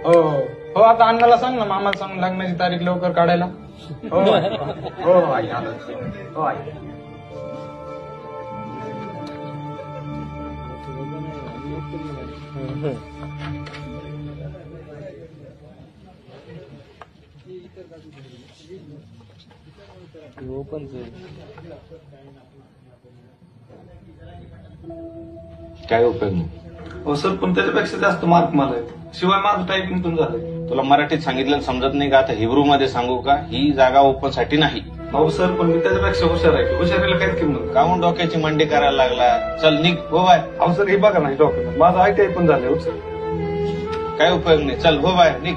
हो हो आता अण्णाला सांग ना, मामाला सांग लग्नाची तारीख लवकर काढायला. हो हो आई आलो. हो आई. काय उपयोग नाही. हो सर, पण त्याच्यापेक्षा जास्त मार्क मला आहेत. शिवाय माझं टायपिंग पण झालंय. तुला मराठीत सांगितलं समजत नाही का? आता हिब्रू मध्ये सांगू का? ही जागा ओपन साठी नाही. हो सर, पण मी त्याच्यापेक्षा हुशार आहे. हुशारीला काहीच किंमत. काहून डोक्याची मंडी करायला लागला? चल निघ हो बाय. अहो सर, हे बघा नाही डॉक्युमेंट माझं ITI पण झालंय. हो सर, काय उपयोग नाही. चल हो बाय निघ.